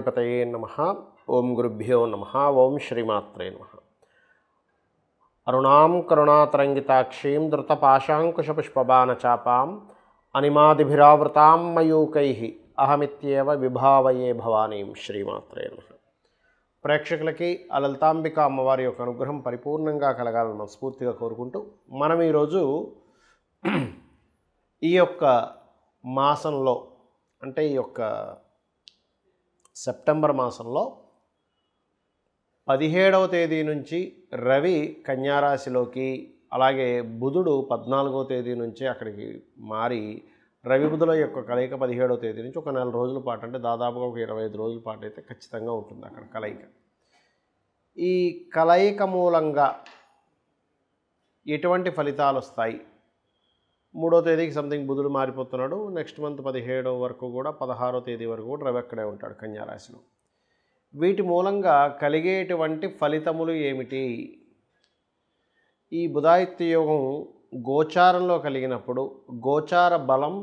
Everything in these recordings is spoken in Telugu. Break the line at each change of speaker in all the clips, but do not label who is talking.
గణాధిపతయే నమః. ఓం గురుభ్యో నమః. ఓం శ్రీమాత్రే నమః. అరుణాం కరుణాతరంగితాక్షీం ధృతపాశాంకుశపుష్పబాణచాపాం అనిమాదిభిరావృతాం మయూకైః అహమిత్యేవ విభావయే భవానీం. శ్రీమాత్రే నమః. ప్రేక్షకులకి ఆ లలితాంబిక అమ్మవారి యొక్క అనుగ్రహం పరిపూర్ణంగా కలగాలని మనస్ఫూర్తిగా కోరుకుంటూ మనం ఈరోజు ఈ యొక్క మాసంలో అంటే ఈ యొక్క సెప్టెంబర్ మాసంలో 17వ తేదీ నుంచి రవి కన్యారాశిలోకి, అలాగే బుధుడు 14వ తేదీ నుంచి అక్కడికి మారి రవి బుధుల యొక్క కలయిక 17వ తేదీ నుంచి ఒక నెల రోజుల పాటు, అంటే దాదాపుగా ఒక 25 రోజుల పాటు అయితే ఖచ్చితంగా ఉంటుంది అక్కడ కలయిక. ఈ కలయిక మూలంగా ఎటువంటి ఫలితాలు వస్తాయి? 3వ తేదీకి సంథింగ్ బుధుడు మారిపోతున్నాడు. నెక్స్ట్ మంత్ 17వ వరకు కూడా 16వ తేదీ వరకు కూడా రవి అక్కడే ఉంటాడు కన్యారాశిలో. వీటి మూలంగా కలిగేటువంటి ఫలితములు ఏమిటి? ఈ బుధాదిత్య యోగం గోచారంలో కలిగినప్పుడు గోచార బలం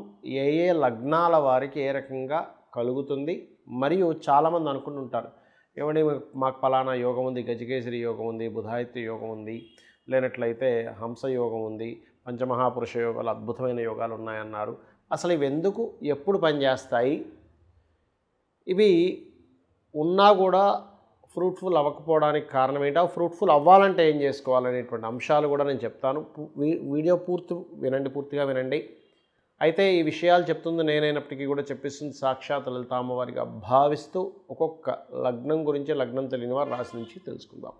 ఏ ఏ లగ్నాల వారికి ఏ రకంగా కలుగుతుంది? మరియు చాలామంది అనుకుంటుంటారు, ఏమంటే మాకు ఫలానా యోగం ఉంది, గజకేసరి యోగం ఉంది, బుధాదిత్య యోగం ఉంది, లేనట్లయితే హంస యోగం ఉంది, పంచమహాపురుష యోగాలు, అద్భుతమైన యోగాలు ఉన్నాయన్నారు. అసలు ఇవి ఎందుకు, ఎప్పుడు పనిచేస్తాయి? ఇవి ఉన్నా కూడా ఫ్రూట్ఫుల్ అవ్వకపోవడానికి కారణం ఏంటి? ఫ్రూట్ఫుల్ అవ్వాలంటే ఏం చేసుకోవాలనేటువంటి అంశాలు కూడా నేను చెప్తాను. వీడియో పూర్తిగా వినండి. అయితే ఈ విషయాలు చెప్తుంది నేనైనప్పటికీ కూడా చెప్పిస్తుంది సాక్షాత్ లలిత అమ్మవారిగా భావిస్తూ ఒక్కొక్క లగ్నం గురించి, లగ్నం తెలియని వారి రాశి నుంచి తెలుసుకుందాం.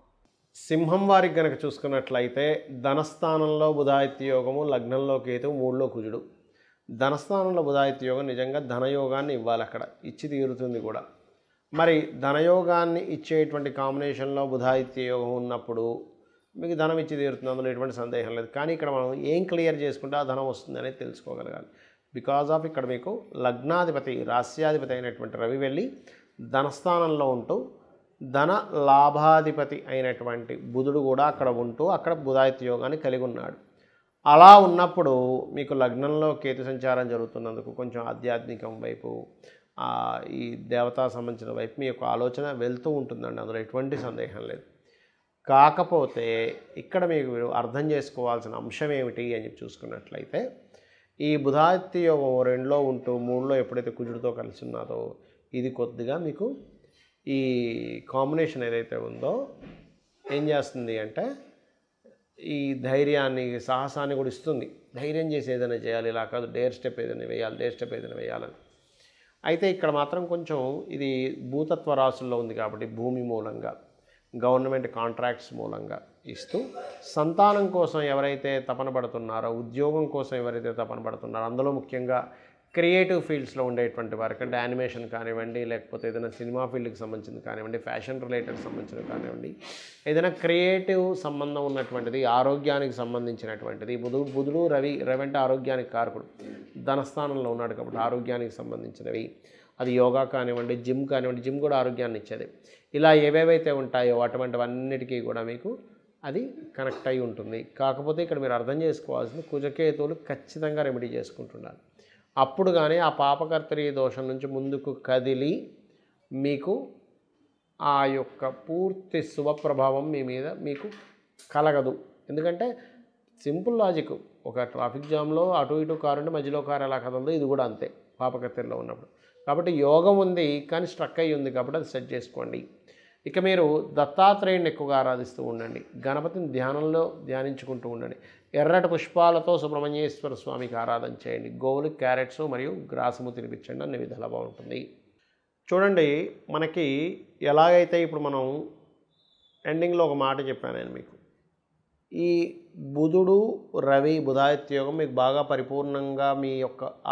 సింహం వారికి కనుక చూసుకున్నట్లయితే ధనస్థానంలో బుధాదిత్య యోగము, లగ్నంలో కేతువు, 3లో కుజుడు. ధనస్థానంలో బుధాదిత్య యోగం నిజంగా ధనయోగాన్ని ఇవ్వాలి, అక్కడ ఇచ్చి తీరుతుంది కూడా. మరి ధనయోగాన్ని ఇచ్చేటువంటి కాంబినేషన్లో బుధాదిత్య యోగం ఉన్నప్పుడు మీకు ధనం ఇచ్చి తీరుతుంది, అందులో ఎటువంటి సందేహం లేదు. కానీ ఇక్కడ మనం ఏం క్లియర్ చేసుకుంటే ఆ ధనం వస్తుంది అనేది తెలుసుకోగలగాలి. బికాజ్ ఆఫ్ ఇక్కడ మీకు లగ్నాధిపతి, రాస్యాధిపతి అయినటువంటి రవి వెళ్ళి ధనస్థానంలో ఉంటూ ధన లాభాధిపతి అయినటువంటి బుధుడు కూడా అక్కడ ఉంటూ అక్కడ బుధాదిత్య యోగాన్ని కలిగి ఉన్నాడు. అలా ఉన్నప్పుడు మీకు లగ్నంలో కేతు సంచారం జరుగుతున్నందుకు కొంచెం ఆధ్యాత్మికం వైపు, ఈ దేవతా సంబంధించిన వైపు మీ యొక్క ఆలోచన వెళ్తూ ఉంటుందండి, అందులో ఎటువంటి సందేహం లేదు. కాకపోతే ఇక్కడ మీకు అర్థం చేసుకోవాల్సిన అంశం ఏమిటి అని చెప్పి చూసుకున్నట్లయితే, ఈ బుధాదిత్య యోగం 2లో ఉంటూ 3లో ఎప్పుడైతే కుజుడితో కలిసి ఉన్నదో ఇది కొద్దిగా మీకు ఈ కాంబినేషన్ ఏదైతే ఉందో ఏం చేస్తుంది అంటే ఈ ధైర్యాన్ని, సాహసాన్ని కూడా ఇస్తుంది. ధైర్యం చేసి ఏదైనా చేయాలి, ఇలా కాదు డేర్ స్టెప్ ఏదైనా వేయాలని. అయితే ఇక్కడ మాత్రం కొంచెం ఇది భూతత్వ రాశుల్లో ఉంది కాబట్టి భూమి మూలంగా, గవర్నమెంట్ కాంట్రాక్ట్స్ మూలంగా ఇస్తూ, సంతానం కోసం ఎవరైతే తపన పడుతున్నారో, ఉద్యోగం కోసం ఎవరైతే తపన పడుతున్నారో, అందులో ముఖ్యంగా క్రియేటివ్ ఫీల్డ్స్లో ఉండేటువంటి వారికి, అంటే యానిమేషన్ కానివ్వండి, లేకపోతే ఏదైనా సినిమా ఫీల్డ్కి సంబంధించింది కానివ్వండి, ఫ్యాషన్ రిలేటెడ్ సంబంధించినవి కానివ్వండి, ఏదైనా క్రియేటివ్ సంబంధం ఉన్నటువంటిది, ఆరోగ్యానికి సంబంధించినటువంటిది. బుధుడు రవి అంటే ఆరోగ్యానికి కారకుడు, ధనస్థానంలో ఉన్నాడు కాబట్టి ఆరోగ్యానికి సంబంధించినవి, అది యోగా కానివ్వండి, జిమ్ కానివ్వండి, జిమ్ కూడా ఆరోగ్యాన్ని ఇచ్చేది. ఇలా ఏవేవైతే ఉంటాయో అటువంటివన్నిటికీ కూడా మీకు అది కనెక్ట్ అయి ఉంటుంది. కాకపోతే ఇక్కడ మీరు అర్థం చేసుకోవాల్సింది, కుజకేతువులు ఖచ్చితంగా రెమెడీ చేసుకుంటున్నారు. అప్పుడు కానీ ఆ పాపకర్తరీ దోషం నుంచి ముందుకు కదిలి మీకు ఆ యొక్క పూర్తి శుభప్రభావం మీ మీద మీకు కలగదు. ఎందుకంటే సింపుల్ లాజిక్, ఒక ట్రాఫిక్ జామ్లో అటు ఇటు కారు ఉంటే మధ్యలో కారు ఎలా కదలదో ఇది కూడా అంతే పాపకర్తరిలో ఉన్నప్పుడు. కాబట్టి యోగం ఉంది కానీ స్ట్రక్ అయ్యి ఉంది కాబట్టి అది సెట్ చేసుకోండి. ఇక మీరు దత్తాత్రేయుని ఎక్కువగా ఆరాధిస్తూ ఉండండి, గణపతిని ధ్యానించుకుంటూ ఉండండి, ఎర్రటి పుష్పాలతో సుబ్రహ్మణ్యేశ్వర స్వామికి ఆరాధన చేయండి, గోవులు క్యారెట్స్ మరియు గ్రాసము తినిపించండి, అన్ని విధాలా బాగుంటుంది. చూడండి, మనకి ఎలాగైతే ఇప్పుడు మనం ఎండింగ్లో ఒక మాట చెప్పాను నేను మీకు, ఈ బుధుడు రవి బుధాదిత్య యోగం మీకు బాగా పరిపూర్ణంగా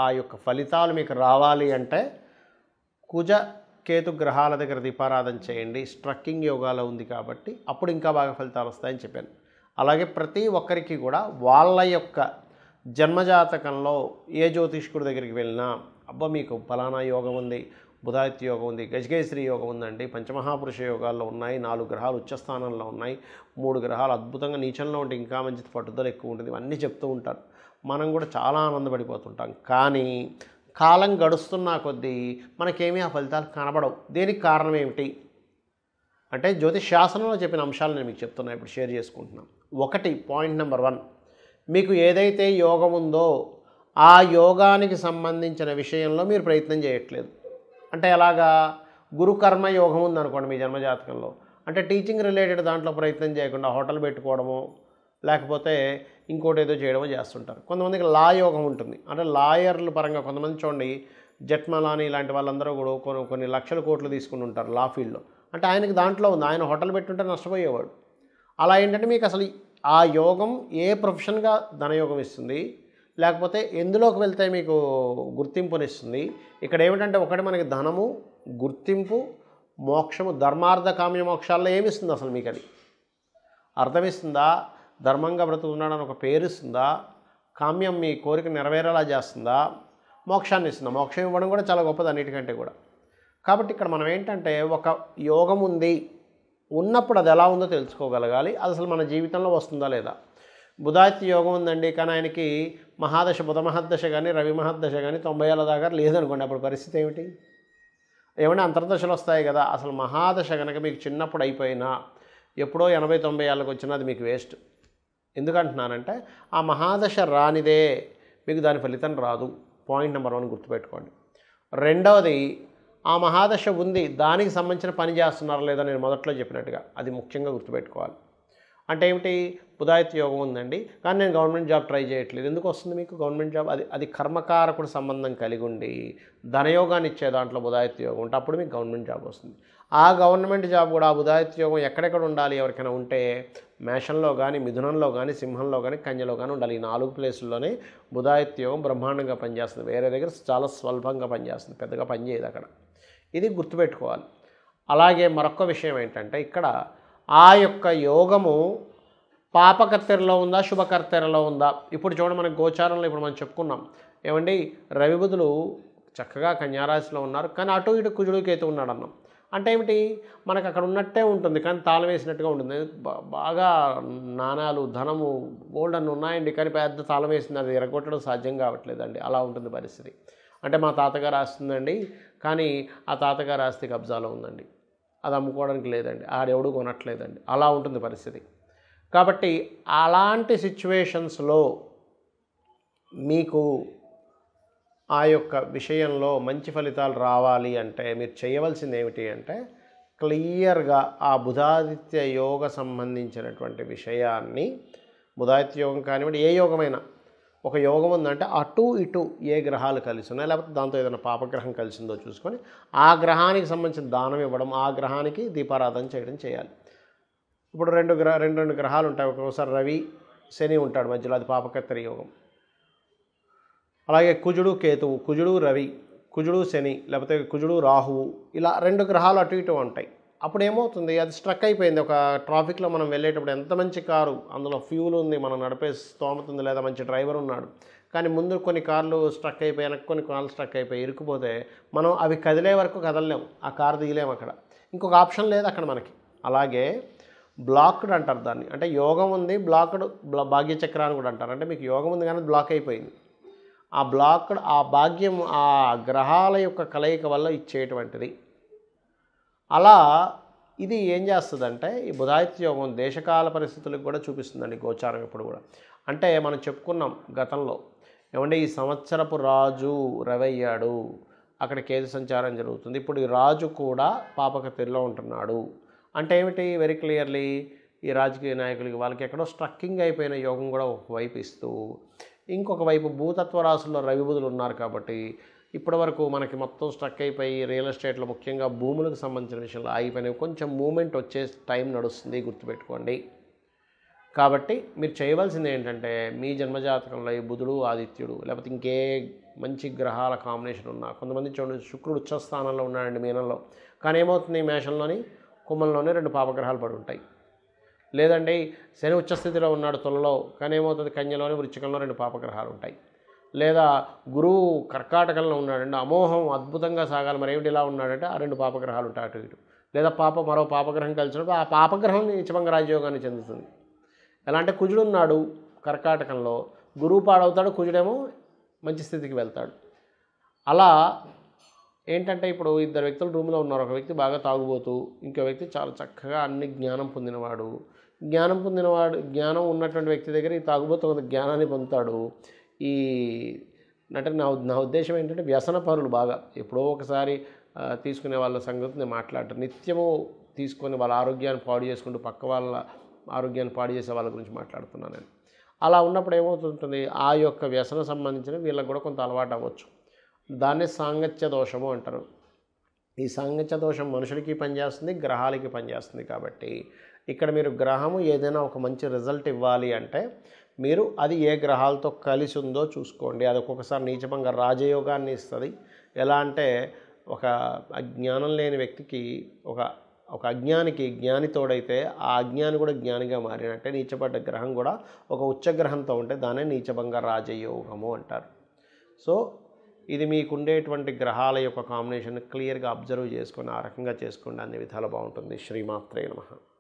ఆ యొక్క ఫలితాలు మీకు రావాలి అంటే కుజ కేతు గ్రహాల దగ్గర దీపారాధన చేయండి. స్ట్రక్కింగ్ యోగాలో ఉంది కాబట్టి అప్పుడు ఇంకా బాగా ఫలితాలు వస్తాయని చెప్పాను. అలాగే ప్రతి ఒక్కరికి కూడా వాళ్ళ యొక్క జన్మజాతకంలో ఏ జ్యోతిష్కుడి దగ్గరికి వెళ్ళినా, అబ్బా మీకు ఫలానా యోగం ఉంది, బుధాదిత్య యోగం ఉంది, గజకేసరి యోగం ఉందండి, పంచమహాపురుష యోగాల్లో ఉన్నాయి, 4 గ్రహాలు ఉచ్చస్థానంలో ఉన్నాయి, 3 గ్రహాలు అద్భుతంగా నీచంలో ఉంటే ఇంకా మంచి పట్టుదల ఎక్కువ ఉంటుంది, ఇవన్నీ చెప్తూ ఉంటారు. మనం కూడా చాలా ఆనందపడిపోతుంటాం. కానీ కాలం గడుస్తున్న కొద్దీ మనకేమీ ఆ ఫలితాలు కనబడవు. దీనికి కారణం ఏమిటి అంటే జ్యోతిష్ శాస్త్రంలో చెప్పిన అంశాలు నేను మీకు చెప్తున్నా, ఇప్పుడు షేర్ చేసుకుంటున్నాను. ఒకటి, పాయింట్ నెంబర్ 1, మీకు ఏదైతే యోగం ఉందో ఆ యోగానికి సంబంధించిన విషయంలో మీరు ప్రయత్నం చేయట్లేదు. అంటే ఎలాగా? గురుకర్మ యోగం ఉందనుకోండి మీ జన్మజాతకంలో, అంటే టీచింగ్ రిలేటెడ్ దాంట్లో ప్రయత్నం చేయకుండా హోటల్ పెట్టుకోవడము, లేకపోతే ఇంకోటి ఏదో చేయడమో చేస్తుంటారు. కొంతమందికి లా యోగం ఉంటుంది, అంటే లాయర్ల పరంగా కొంతమంది చూడండి, జెట్మలాని ఇలాంటి వాళ్ళందరూ కూడా కొన్ని లక్షల కోట్లు తీసుకుని ఉంటారు లా ఫీల్డ్లో. అంటే ఆయనకి దాంట్లో ఉంది, ఆయన హోటల్ పెట్టుంటే నష్టపోయేవాడు. అలా ఏంటంటే మీకు అసలు ఆ యోగం ఏ ప్రొఫెషన్గా ధనయోగం ఇస్తుంది, లేకపోతే ఎందులోకి వెళ్తే మీకు గుర్తింపునిస్తుంది. ఇక్కడ ఏమిటంటే ఒకటి మనకి ధనము, గుర్తింపు, మోక్షము, ధర్మార్థ కామ్య మోక్షాల్లో ఏమిస్తుంది అసలు మీకు? అది అర్థమిస్తుందా? ధర్మంగా బ్రతుకుతున్నాడని ఒక పేరు ఇస్తుందా? కామ్యం మీ కోరిక నెరవేరేలా చేస్తుందా? మోక్షాన్ని ఇస్తుందా? మోక్షం ఇవ్వడం కూడా చాలా గొప్పది అన్నిటికంటే కూడా. కాబట్టి ఇక్కడ మనం ఏంటంటే ఒక యోగం ఉంది, ఉన్నప్పుడు అది ఎలా ఉందో తెలుసుకోగలగాలి. అది అసలు మన జీవితంలో వస్తుందా లేదా? బుధాదిత్య యోగం ఉందండి, కానీ ఆయనకి మహాదశ, బుధ మహద్దశ కానీ రవి మహద్దశ కానీ 90 ఏళ్ళ దాకా లేదనుకోండి, అప్పుడు పరిస్థితి ఏమిటి? ఏమైనా అంతర్దశలు వస్తాయి కదా. అసలు మహాదశ కనుక మీకు చిన్నప్పుడు అయిపోయినా ఎప్పుడో 80-90 ఏళ్ళకి వచ్చినా అది మీకు వేస్ట్. ఎందుకంటున్నానంటే ఆ మహాదశ రానిదే మీకు దాని ఫలితం రాదు. పాయింట్ నెంబర్ 1 గుర్తుపెట్టుకోండి. రెండవది, ఆ మహాదశ ఉంది, దానికి సంబంధించిన పని చేస్తున్నారా లేదా నేను మొదట్లో చెప్పినట్టుగా అది ముఖ్యంగా గుర్తుపెట్టుకోవాలి. అంటే ఏమిటి? బుధాదిత్య యోగం ఉందండి, కానీ నేను గవర్నమెంట్ జాబ్ ట్రై చేయట్లేదు. ఎందుకు వస్తుంది మీకు గవర్నమెంట్ జాబ్? అది కర్మకారకుడు సంబంధం కలిగి ఉండి ధనయోగాన్ని ఇచ్చే దాంట్లో బుధాదిత్య యోగం ఉంటే అప్పుడు మీకు గవర్నమెంట్ జాబ్ వస్తుంది. ఆ గవర్నమెంట్ జాబ్ కూడా ఆ బుధాదిత్య యోగం ఎక్కడెక్కడ ఉండాలి? ఎవరికైనా ఉంటే మేషంలో కానీ, మిథునంలో కానీ, సింహంలో కానీ, కన్యలో కానీ ఉండాలి. ఈ 4 ప్లేసుల్లోనే బుధాదిత్య యోగం బ్రహ్మాండంగా పనిచేస్తుంది. వేరే దగ్గర చాలా స్వల్పంగా పనిచేస్తుంది, పెద్దగా పనిచేయదు అక్కడ. ఇది గుర్తుపెట్టుకోవాలి. అలాగే మరొక విషయం ఏంటంటే ఇక్కడ ఆ యొక్క యోగము పాపకర్తెరలో ఉందా, శుభకర్తెరలో ఉందా? ఇప్పుడు చూడండి, మనకి గోచారంలో ఇప్పుడు మనం చెప్పుకున్నాం ఏమండి, రవి బుధులు చక్కగా కన్యారాశిలో ఉన్నారు, కానీ అటు ఇటు కుజుడు కేతు ఉన్నాడు అన్నాం. అంటే ఏమిటి? మనకు అక్కడ ఉన్నట్టే ఉంటుంది, కానీ తాళం వేసినట్టుగా ఉంటుంది. బాగా నాణాలు, ధనము, గోల్డ్ అన్నీ ఉన్నాయండి, కానీ పెద్ద తాళం వేసింది, అది ఎరగొట్టడం సాధ్యం కావట్లేదండి. అలా ఉంటుంది పరిస్థితి. అంటే మా తాతగారు ఆస్తుందండి, కానీ ఆ తాతగారు ఆస్తి కబ్జాలో ఉందండి, అది అమ్ముకోవడానికి లేదండి, ఆడెవడు కొనట్లేదండి, అలా ఉంటుంది పరిస్థితి. కాబట్టి అలాంటి సిచ్యువేషన్స్లో మీకు ఆ యొక్క విషయంలో మంచి ఫలితాలు రావాలి అంటే మీరు చేయవలసింది ఏమిటి అంటే క్లియర్గా ఆ బుధాదిత్య యోగ సంబంధించినటువంటి విషయాన్ని, బుధాదిత్య యోగం కానివ్వండి, ఏ యోగమైనా, ఒక యోగం ఉందంటే అటు ఇటు ఏ గ్రహాలు కలిసి ఉన్నాయి, లేకపోతే దాంతో ఏదైనా పాపగ్రహం కలిసిందో చూసుకొని ఆ గ్రహానికి సంబంధించిన దానం ఇవ్వడం, ఆ గ్రహానికి దీపారాధన చేయడం చేయాలి. ఇప్పుడు రెండు గ్రహాలు ఉంటాయి, ఒక్కొక్కసారి రవి శని ఉంటాడు మధ్యలో, అది పాపకర్తెర యోగం. అలాగే కుజుడు కేతువు, కుజుడు రవి, కుజుడు శని, లేకపోతే కుజుడు రాహువు, ఇలా 2 గ్రహాలు అటు ఇటు ఉంటాయి. అప్పుడు ఏమవుతుంది? అది స్ట్రక్ అయిపోయింది. ఒక ట్రాఫిక్లో మనం వెళ్ళేటప్పుడు ఎంత మంచి కారు, అందులో ఫ్యూల్ ఉంది, మనం నడిపే స్తోమత ఉంది, లేదా మంచి డ్రైవర్ ఉన్నాడు, కానీ ముందు కొన్ని కార్లు స్ట్రక్ అయిపోయి, వెనక్కి కొన్ని కార్లు స్ట్రక్ అయిపోయి ఇరుక్కుపోతే మనం అవి కదిలే వరకు కదలలేము, ఆ కారు దిగలేము, అక్కడ ఇంకొక ఆప్షన్ లేదు అక్కడ మనకి. అలాగే బ్లాక్డ్ అంటారు దాన్ని, అంటే యోగం ఉంది బ్లాక్డ్, భాగ్యచక్ర అని కూడా అంటారు. అంటే మీకు యోగం ఉంది కానీ బ్లాక్ అయిపోయింది. ఆ బ్లాక్డ్, ఆ భాగ్యం ఆ గ్రహాల యొక్క కలయిక వల్ల ఇచ్చేటువంటిది. అలా ఇది ఏం చేస్తుందంటే ఈ బుధాదిత్య యోగం దేశకాల పరిస్థితులకు కూడా చూపిస్తుందండి గోచారం ఎప్పుడు కూడా. అంటే మనం చెప్పుకున్నాం గతంలో ఏమంటే ఈ సంవత్సరపు రాజు రవి అయ్యాడు, అక్కడ కేతు సంచారం జరుగుతుంది, ఇప్పుడు ఈ రాజు కూడా పాపకర్తెరలో ఉంటున్నాడు. అంటే ఏమిటి? వెరీ క్లియర్లీ ఈ రాజకీయ నాయకులకి వాళ్ళకి ఎక్కడో స్ట్రక్కింగ్ అయిపోయిన యోగం కూడా ఒకవైపు ఇస్తూ, ఇంకొక వైపు భూతత్వ రాశుల్లో రవి బుధులు ఉన్నారు కాబట్టి ఇప్పటి వరకు మనకి మొత్తం స్ట్రక్ అయిపోయి రియల్ ఎస్టేట్లో ముఖ్యంగా భూములకు సంబంధించిన విషయంలో ఆగిపోయినవి కొంచెం మూమెంట్ వచ్చే టైం నడుస్తుంది, గుర్తుపెట్టుకోండి. కాబట్టి మీరు చేయవలసింది ఏంటంటే మీ జన్మజాతకంలో ఈ బుధుడు, ఆదిత్యుడు, లేకపోతే ఇంకే మంచి గ్రహాల కాంబినేషన్ ఉన్నా, కొంతమంది చూడండి శుక్రుడు ఉచ్చస్థానంలో ఉన్నాడండి మీనంలో, కానీ ఏమవుతుంది మేషంలోని కుంభంలోనే 2 పాపగ్రహాలు పడి ఉంటాయి. లేదండి శని ఉచ్చస్థితిలో ఉన్నాడు తులలో, కానీ ఏమవుతుంది కన్యలోని వృశ్చికంలో 2 పాపగ్రహాలు ఉంటాయి. లేదా గురువు కర్కాటకంలో ఉన్నాడండి, అమోహం అద్భుతంగా సాగాలి, మరి ఏమిటి ఇలా ఉన్నాడంటే ఆ 2 పాపగ్రహాలు ఉంటాయి అటు ఇటు. లేదా మరో పాపగ్రహం కలిసినప్పుడు ఆ పాపగ్రహం నీచభంగ రాజయోగాన్ని చెందుతుంది. ఎలా అంటే కుజుడు ఉన్నాడు కర్కాటకంలో, గురువు పాడవుతాడు, కుజుడేమో మంచి స్థితికి వెళ్తాడు. అలా ఏంటంటే ఇప్పుడు ఇద్దరు వ్యక్తులు రూమ్లో ఉన్నారు. ఒక వ్యక్తి బాగా తాగుబోతూ, ఇంకో వ్యక్తి చాలా చక్కగా అన్ని జ్ఞానం పొందినవాడు. జ్ఞానం ఉన్నటువంటి వ్యక్తి దగ్గర ఈ తాగుబోతు కొంత జ్ఞానాన్ని పొందుతాడు. ఈ అంటే నా ఉద్దేశం ఏంటంటే వ్యసన పరులు బాగా ఎప్పుడో ఒకసారి తీసుకునే వాళ్ళ సంగతి నేను మాట్లాడటం, నిత్యము తీసుకొని వాళ్ళ ఆరోగ్యాన్ని పాడు చేసుకుంటూ పక్క వాళ్ళ ఆరోగ్యాన్ని పాడు చేసే వాళ్ళ గురించి మాట్లాడుతున్నాను నేను. అలా ఉన్నప్పుడు ఏమవుతుంటుంది, ఆ యొక్క వ్యసనం సంబంధించిన వీళ్ళకి కూడా కొంత అలవాటు అవ్వచ్చు. దాన్నే సాంగత్య దోషము అంటారు. ఈ సాంగత్య దోషం మనుషులకి పనిచేస్తుంది, గ్రహాలకి పనిచేస్తుంది. కాబట్టి ఇక్కడ మీరు గ్రహము ఏదైనా ఒక మంచి రిజల్ట్ ఇవ్వాలి అంటే మీరు అది ఏ గ్రహాలతో కలిసి ఉందో చూసుకోండి. అది ఒక్కొక్కసారి నీచభంగ రాజయోగాన్ని ఇస్తుంది. ఎలా అంటే ఒక అజ్ఞానం లేని వ్యక్తికి ఒక అజ్ఞానికి జ్ఞాని తోడైతే ఆ అజ్ఞాని కూడా జ్ఞానిగా మారినట్టే. నీచపడ్డ గ్రహం కూడా ఒక ఉచ్చగ్రహంతో ఉంటే దాన్నే నీచభంగ రాజయోగము అంటారు. సో ఇది మీకుండేటువంటి గ్రహాల యొక్క కాంబినేషన్ క్లియర్గా అబ్జర్వ్ చేసుకొని ఆ రకంగా చేసుకోండి, అన్ని విధాలు బాగుంటుంది. శ్రీమాత్రే నమః.